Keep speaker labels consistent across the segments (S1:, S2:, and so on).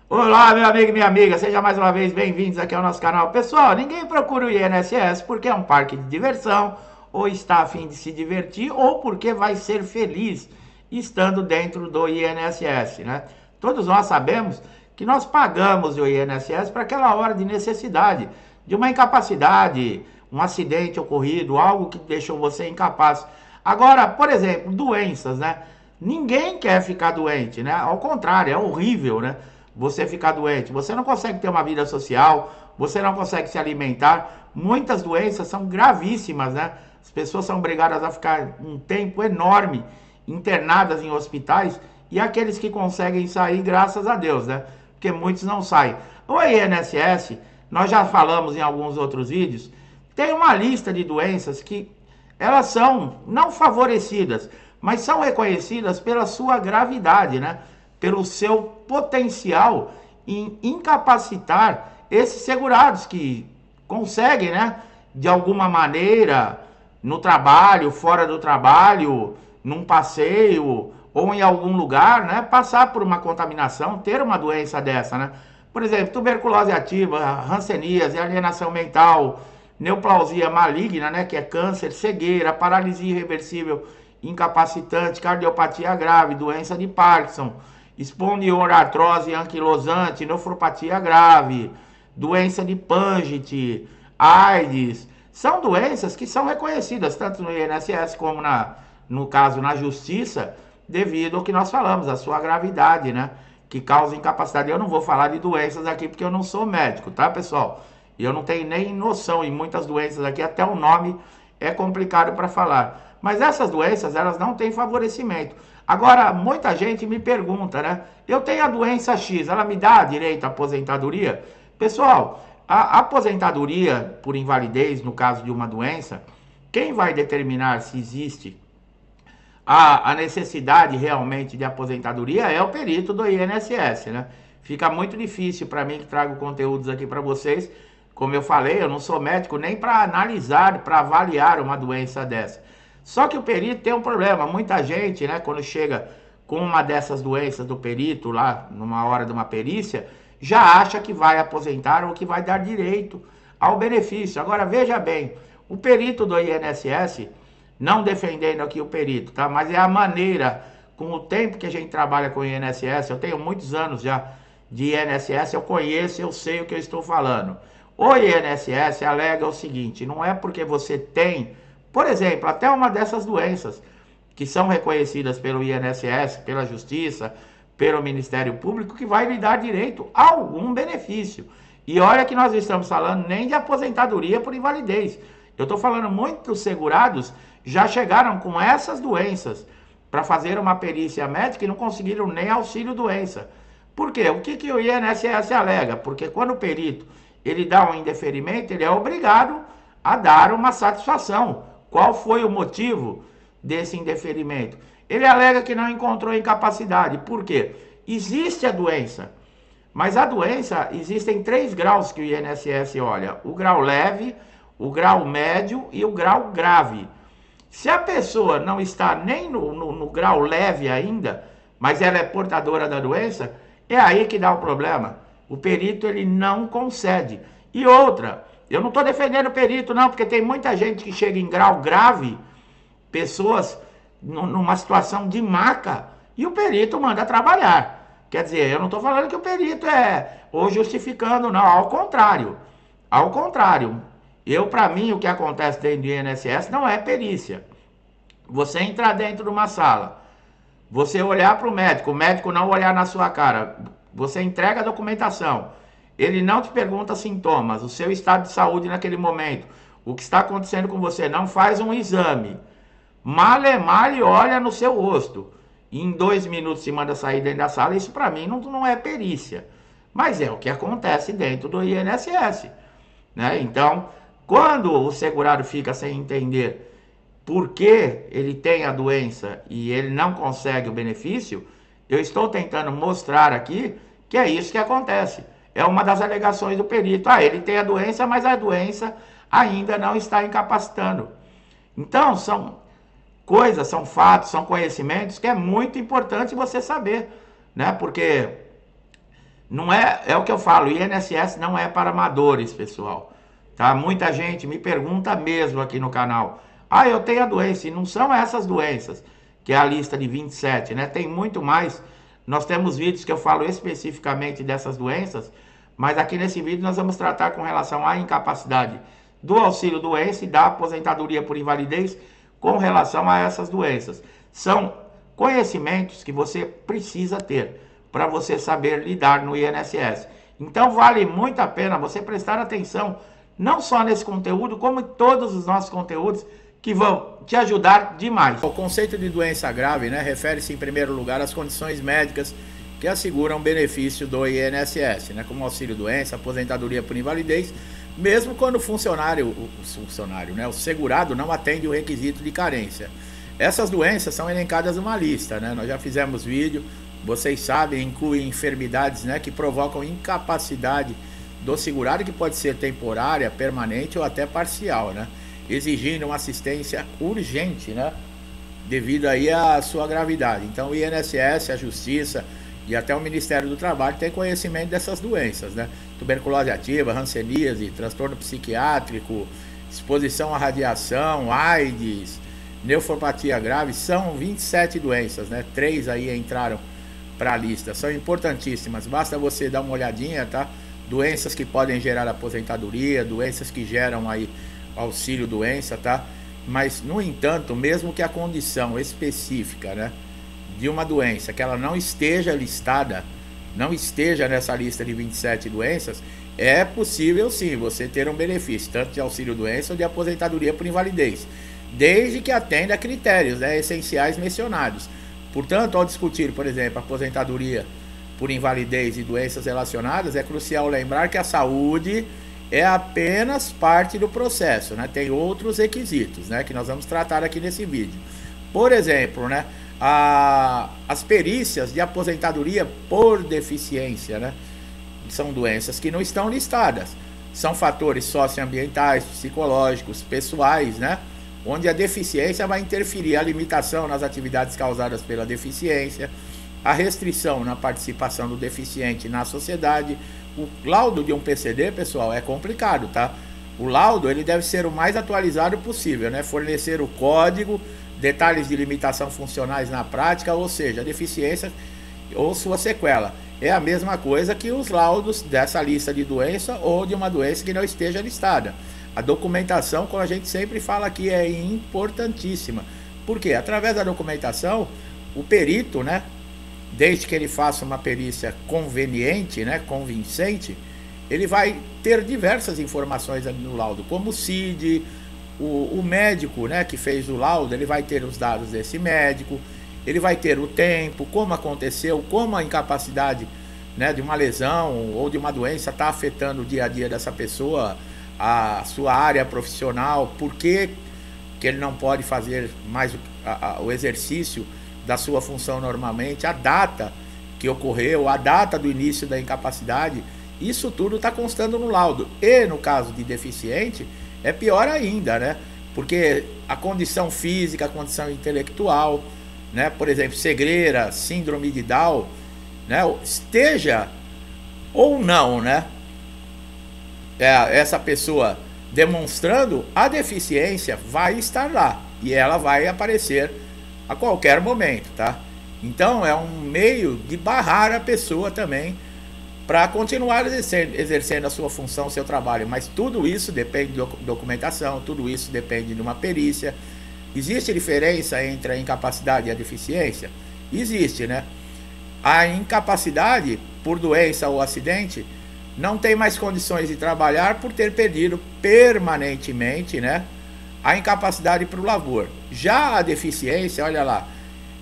S1: Olá, meu amigo e minha amiga, sejam mais uma vez bem-vindos aqui ao nosso canal. Pessoal, ninguém procura o INSS porque é um parque de diversão, ou está a fim de se divertir, ou porque vai ser feliz estando dentro do INSS, né? Todos nós sabemos que nós pagamos o INSS para aquela hora de necessidade, de uma incapacidade, um acidente ocorrido, algo que deixou você incapaz. Agora, por exemplo, doenças, né? Ninguém quer ficar doente, né? Ao contrário, é horrível, né? Você ficar doente. Você não consegue ter uma vida social, você não consegue se alimentar. Muitas doenças são gravíssimas, né? As pessoas são obrigadas a ficar um tempo enorme internadas em hospitais e aqueles que conseguem sair, graças a Deus, né? Porque muitos não saem. O INSS, nós já falamos em alguns outros vídeos, tem uma lista de doenças que elas são não favorecidas, mas são reconhecidas pela sua gravidade, né? Pelo seu potencial em incapacitar esses segurados que conseguem, né? De alguma maneira, no trabalho, fora do trabalho, num passeio ou em algum lugar, né? Passar por uma contaminação, ter uma doença dessa, né? Por exemplo, tuberculose ativa, hanseníase, alienação mental, neoplasia maligna, né, que é câncer, cegueira, paralisia irreversível, incapacitante, cardiopatia grave, doença de Parkinson, espondioartrose anquilosante, nefropatia grave, doença de Paget, AIDS, são doenças que são reconhecidas tanto no INSS como no caso na justiça, devido ao que nós falamos, a sua gravidade, né? Que causa incapacidade. Eu não vou falar de doenças aqui porque eu não sou médico, tá, pessoal? E eu não tenho nem noção em muitas doenças aqui, até o nome é complicado para falar. Mas essas doenças, elas não têm favorecimento. Agora, muita gente me pergunta, né? Eu tenho a doença X, ela me dá direito à aposentadoria? Pessoal, a aposentadoria por invalidez, no caso de uma doença, quem vai determinar se existe a necessidade realmente de aposentadoria é o perito do INSS, né? Fica muito difícil para mim que trago conteúdos aqui para vocês. Como eu falei, eu não sou médico nem para analisar, para avaliar uma doença dessa. Só que o perito tem um problema. Muita gente, né, quando chega com uma dessas doenças do perito lá, numa hora de uma perícia, já acha que vai aposentar ou que vai dar direito ao benefício. Agora, veja bem, o perito do INSS, não defendendo aqui o perito, tá? Mas é a maneira, com o tempo que a gente trabalha com o INSS, eu tenho muitos anos já de INSS, eu conheço, eu sei o que eu estou falando. O INSS alega o seguinte, não é porque você tem, por exemplo, até uma dessas doenças que são reconhecidas pelo INSS, pela Justiça, pelo Ministério Público, que vai lhe dar direito a algum benefício. E olha que nós estamos falando nem de aposentadoria por invalidez. Eu estou falando muitos segurados já chegaram com essas doenças para fazer uma perícia médica e não conseguiram nem auxílio doença. Por quê? O que o INSS alega? Porque quando o perito ele dá um indeferimento, ele é obrigado a dar uma satisfação. Qual foi o motivo desse indeferimento? Ele alega que não encontrou incapacidade. Por quê? Existe a doença, mas a doença, existem 3 graus que o INSS olha. O grau leve, o grau médio e o grau grave. Se a pessoa não está nem no grau leve ainda, mas ela é portadora da doença, é aí que dá o problema. O perito ele não concede. E outra, eu não estou defendendo o perito não, porque tem muita gente que chega em grau grave, pessoas numa situação de maca, e o perito manda trabalhar. Quer dizer, eu não estou falando que o perito ou justificando, não, ao contrário. Ao contrário, para mim, o que acontece dentro do INSS não é perícia. Você entrar dentro de uma sala, você olhar para o médico não olhar na sua cara, você entrega a documentação, ele não te pergunta sintomas, o seu estado de saúde naquele momento, o que está acontecendo com você, não faz um exame, mal olha no seu rosto, e em 2 minutos se manda sair dentro da sala, isso para mim não é perícia, mas é o que acontece dentro do INSS, né? Então, quando o segurado fica sem entender por que ele tem a doença e ele não consegue o benefício, eu estou tentando mostrar aqui que é isso que acontece. É uma das alegações do perito. Ele tem a doença, mas a doença ainda não está incapacitando. Então, são coisas, são fatos, são conhecimentos que é muito importante você saber, né? Porque Não é, é o que eu falo, o INSS não é para amadores, pessoal. Tá? Muita gente me pergunta mesmo aqui no canal. Ah, eu tenho a doença, e não são essas doenças, que é a lista de 27, né? Tem muito mais. Nós temos vídeos que eu falo especificamente dessas doenças, mas aqui nesse vídeo nós vamos tratar com relação à incapacidade do auxílio doença e da aposentadoria por invalidez com relação a essas doenças. São conhecimentos que você precisa ter para você saber lidar no INSS. Então vale muito a pena você prestar atenção, não só nesse conteúdo, como em todos os nossos conteúdos que vão te ajudar demais. O conceito de doença grave, né, refere-se em primeiro lugar às condições médicas que asseguram benefício do INSS, né, como auxílio-doença, aposentadoria por invalidez, mesmo quando o segurado não atende o requisito de carência. Essas doenças são elencadas numa lista, né, nós já fizemos vídeo. Vocês sabem, incluem enfermidades, né, que provocam incapacidade do segurado, que pode ser temporária, permanente ou até parcial, né, exigindo uma assistência urgente, né, devido aí à sua gravidade. Então o INSS, a Justiça e até o Ministério do Trabalho tem conhecimento dessas doenças, né, tuberculose ativa, hanseníase, transtorno psiquiátrico, exposição à radiação, AIDS, nefropatia grave. São 27 doenças, né, 3 aí entraram para a lista, são importantíssimas, basta você dar uma olhadinha, tá? Doenças que podem gerar aposentadoria, doenças que geram aí auxílio doença, tá? Mas, no entanto, mesmo que a condição específica, né, de uma doença, que ela não esteja listada, não esteja nessa lista de 27 doenças, é possível sim você ter um benefício, tanto de auxílio doença ou de aposentadoria por invalidez, desde que atenda a critérios, né, essenciais mencionados. Portanto, ao discutir, por exemplo, aposentadoria por invalidez e doenças relacionadas, é crucial lembrar que a saúde é apenas parte do processo, né? Tem outros requisitos, né, que nós vamos tratar aqui nesse vídeo. Por exemplo, né, as perícias de aposentadoria por deficiência, né, são doenças que não estão listadas. São fatores socioambientais, psicológicos, pessoais, né, onde a deficiência vai interferir a limitação nas atividades causadas pela deficiência, a restrição na participação do deficiente na sociedade. O laudo de um PCD, pessoal, é complicado, tá? O laudo, ele deve ser o mais atualizado possível, né? Fornecer o código, detalhes de limitação funcionais na prática, ou seja, a deficiência ou sua sequela. É a mesma coisa que os laudos dessa lista de doença ou de uma doença que não esteja listada. A documentação, como a gente sempre fala aqui, é importantíssima. Por quê? Através da documentação, o perito, né, desde que ele faça uma perícia conveniente, né, convincente, ele vai ter diversas informações ali no laudo, como o CID, o médico, né, que fez o laudo, ele vai ter os dados desse médico, ele vai ter o tempo, como aconteceu, como a incapacidade, né, de uma lesão ou de uma doença está afetando o dia a dia dessa pessoa, a sua área profissional, por que ele não pode fazer mais o exercício da sua função normalmente, a data que ocorreu, a data do início da incapacidade. Isso tudo está constando no laudo. E no caso de deficiente, é pior ainda, né? Porque a condição física, a condição intelectual, né? Por exemplo, cegueira, síndrome de Down, né? Esteja ou não, né, essa pessoa demonstrando, a deficiência vai estar lá e ela vai aparecer a qualquer momento, tá? Então é um meio de barrar a pessoa também para continuar exercendo a sua função, seu trabalho. Mas tudo isso depende de documentação, tudo isso depende de uma perícia. Existe diferença entre a incapacidade e a deficiência? Existe, né? A incapacidade por doença ou acidente não tem mais condições de trabalhar por ter perdido permanentemente, né, a incapacidade para o labor. Já a deficiência, olha lá,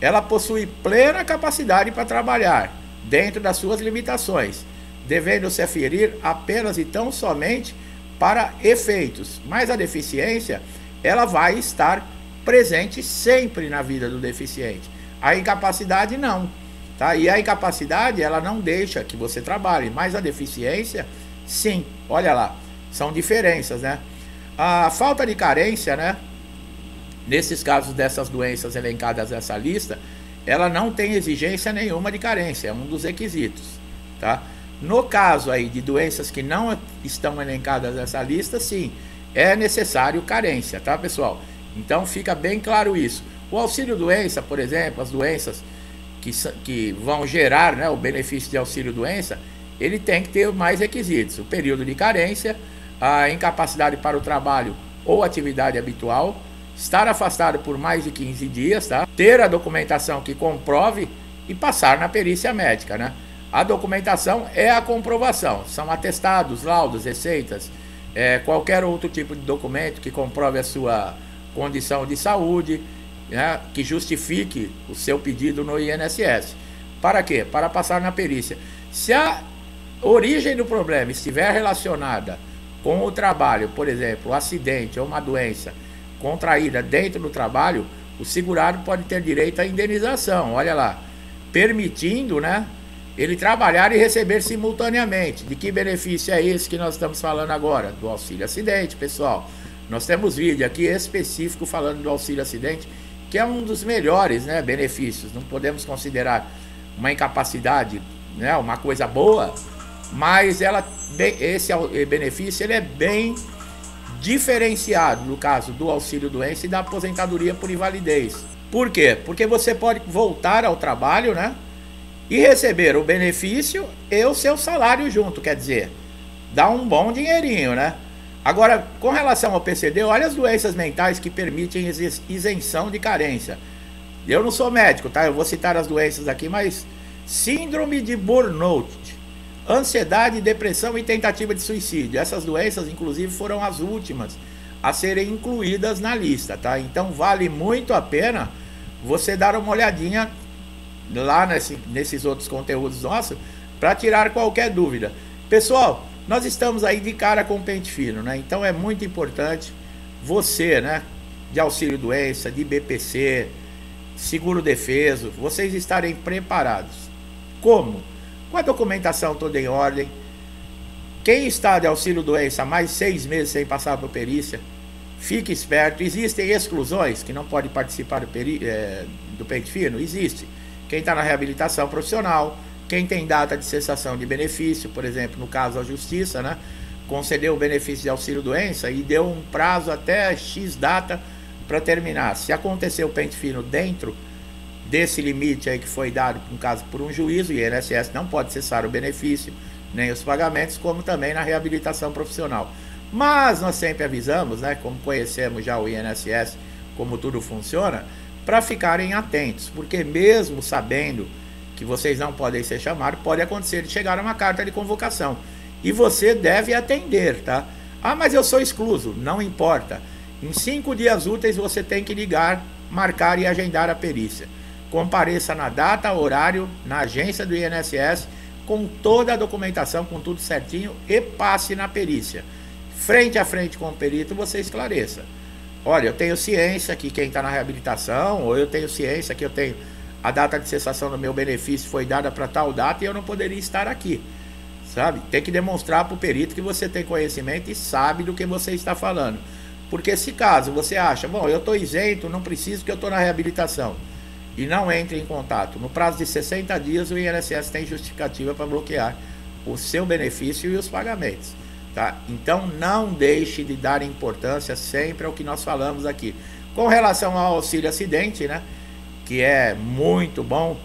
S1: ela possui plena capacidade para trabalhar dentro das suas limitações, devendo se aferir apenas e tão somente para efeitos. Mas a deficiência, ela vai estar presente sempre na vida do deficiente. A incapacidade não. Tá? E a incapacidade, ela não deixa que você trabalhe, mas a deficiência, sim. Olha lá, são diferenças, né? A falta de carência, né, nesses casos dessas doenças elencadas nessa lista, ela não tem exigência nenhuma de carência, é um dos requisitos, tá? No caso aí de doenças que não estão elencadas nessa lista, sim, é necessário carência, tá, pessoal? Então fica bem claro isso. O auxílio-doença, por exemplo, as doenças que vão gerar, né, o benefício de auxílio-doença, ele tem que ter mais requisitos: o período de carência, a incapacidade para o trabalho ou atividade habitual, estar afastado por mais de 15 dias, tá? Ter a documentação que comprove e passar na perícia médica, né? A documentação é a comprovação, são atestados, laudos, receitas, qualquer outro tipo de documento que comprove a sua condição de saúde, né, que justifique o seu pedido no INSS. Para quê? Para passar na perícia. Se a origem do problema estiver relacionada com o trabalho, por exemplo, um acidente ou uma doença contraída dentro do trabalho, o segurado pode ter direito à indenização, olha lá, permitindo, né, ele trabalhar e receber simultaneamente. De que benefício é esse que nós estamos falando agora? Do auxílio acidente, pessoal. Nós temos vídeo aqui específico falando do auxílio acidente, que é um dos melhores, né, benefícios. Não podemos considerar uma incapacidade, né, uma coisa boa, mas esse benefício ele é bem diferenciado no caso do auxílio-doença e da aposentadoria por invalidez. Por quê? Porque você pode voltar ao trabalho, né, e receber o benefício e o seu salário junto, quer dizer, dá um bom dinheirinho, né? Agora, com relação ao PCD, olha as doenças mentais que permitem isenção de carência. Eu não sou médico, tá? Eu vou citar as doenças aqui, mas síndrome de burnout, ansiedade, depressão e tentativa de suicídio. Essas doenças, inclusive, foram as últimas a serem incluídas na lista, tá? Então, vale muito a pena você dar uma olhadinha lá nesses outros conteúdos nossos para tirar qualquer dúvida. Pessoal, nós estamos aí de cara com o pente fino, né? Então é muito importante você, né, de auxílio doença, de BPC, seguro defeso, vocês estarem preparados. Como? Com a documentação toda em ordem. Quem está de auxílio doença há mais de 6 meses sem passar por perícia, fique esperto. Existem exclusões que não pode participar do pente fino? Existe. Quem está na reabilitação profissional, quem tem data de cessação de benefício, por exemplo, no caso a Justiça, né, concedeu o benefício de auxílio-doença e deu um prazo até X data para terminar. Se acontecer o pente fino dentro desse limite aí que foi dado, no caso, por um juízo, o INSS não pode cessar o benefício, nem os pagamentos, como também na reabilitação profissional. Mas nós sempre avisamos, né, como conhecemos já o INSS, como tudo funciona, para ficarem atentos, porque mesmo sabendo que vocês não podem ser chamados, pode acontecer de chegar uma carta de convocação e você deve atender, tá? Ah, mas eu sou excluso, não importa. Em 5 dias úteis você tem que ligar, marcar e agendar a perícia. Compareça na data, horário, na agência do INSS, com toda a documentação, com tudo certinho, e passe na perícia. Frente a frente com o perito você esclareça. Olha, eu tenho ciência que quem está na reabilitação, ou eu tenho ciência que eu tenho a data de cessação do meu benefício foi dada para tal data e eu não poderia estar aqui, sabe? Tem que demonstrar para o perito que você tem conhecimento e sabe do que você está falando. Porque se caso você acha, bom, eu estou isento, não preciso porque eu estou na reabilitação, e não entre em contato, no prazo de 60 dias o INSS tem justificativa para bloquear o seu benefício e os pagamentos. Tá? Então não deixe de dar importância sempre ao que nós falamos aqui. Com relação ao auxílio acidente, né, que é muito bom,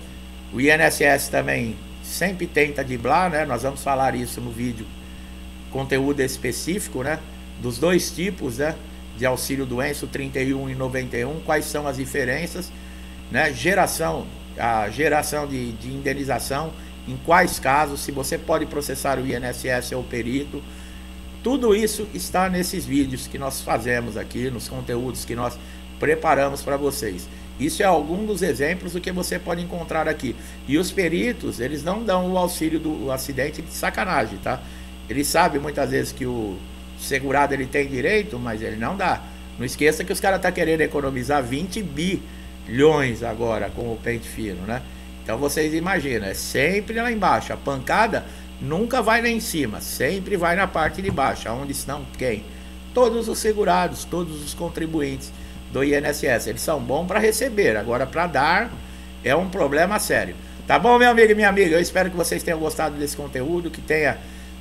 S1: o INSS também sempre tenta driblar, né, nós vamos falar isso no vídeo, conteúdo específico, né, dos dois tipos, né, de auxílio doença, o 31 e 91, quais são as diferenças, né, a geração de indenização, em quais casos, se você pode processar o INSS ou o perito. Tudo isso está nesses vídeos que nós fazemos aqui, nos conteúdos que nós preparamos para vocês. Isso é algum dos exemplos do que você pode encontrar aqui. E os peritos, eles não dão o auxílio do acidente de sacanagem, tá? Eles sabem muitas vezes que o segurado ele tem direito, mas ele não dá. Não esqueça que os caras estão querendo economizar 20 bilhões agora com o pente fino, né? Então vocês imaginam, é sempre lá embaixo. A pancada nunca vai lá em cima, sempre vai na parte de baixo. Onde estão quem? Todos os segurados, todos os contribuintes do INSS. Eles são bons para receber, agora para dar é um problema sério. Tá bom, meu amigo e minha amiga? Eu espero que vocês tenham gostado desse conteúdo, que tenha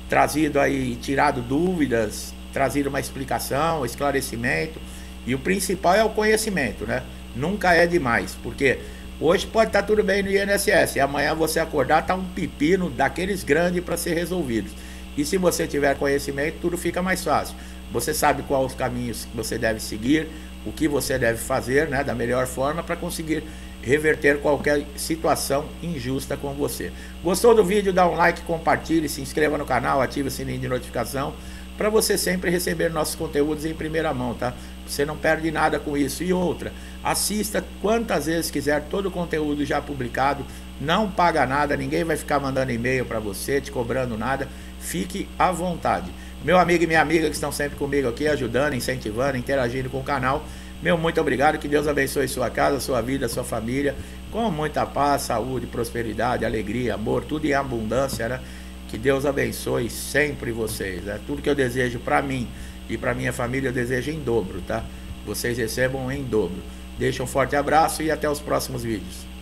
S1: trazido aí, tirado dúvidas, trazido uma explicação, esclarecimento. E o principal é o conhecimento, né? Nunca é demais, porque hoje pode estar tudo bem no INSS e amanhã você acordar, tá um pepino daqueles grandes para ser resolvidos. E se você tiver conhecimento, tudo fica mais fácil. Você sabe quais os caminhos que você deve seguir, o que você deve fazer, né, da melhor forma para conseguir reverter qualquer situação injusta com você. Gostou do vídeo? Dá um like, compartilhe, se inscreva no canal, ative o sininho de notificação para você sempre receber nossos conteúdos em primeira mão, tá? Você não perde nada com isso. E outra, assista quantas vezes quiser todo o conteúdo já publicado, não paga nada, ninguém vai ficar mandando e-mail para você, te cobrando nada, fique à vontade. Meu amigo e minha amiga que estão sempre comigo aqui, ajudando, incentivando, interagindo com o canal, meu muito obrigado, que Deus abençoe sua casa, sua vida, sua família, com muita paz, saúde, prosperidade, alegria, amor, tudo em abundância, né? Que Deus abençoe sempre vocês, né? Tudo que eu desejo para mim e para minha família, eu desejo em dobro, tá? Vocês recebam em dobro. Deixa um forte abraço e até os próximos vídeos.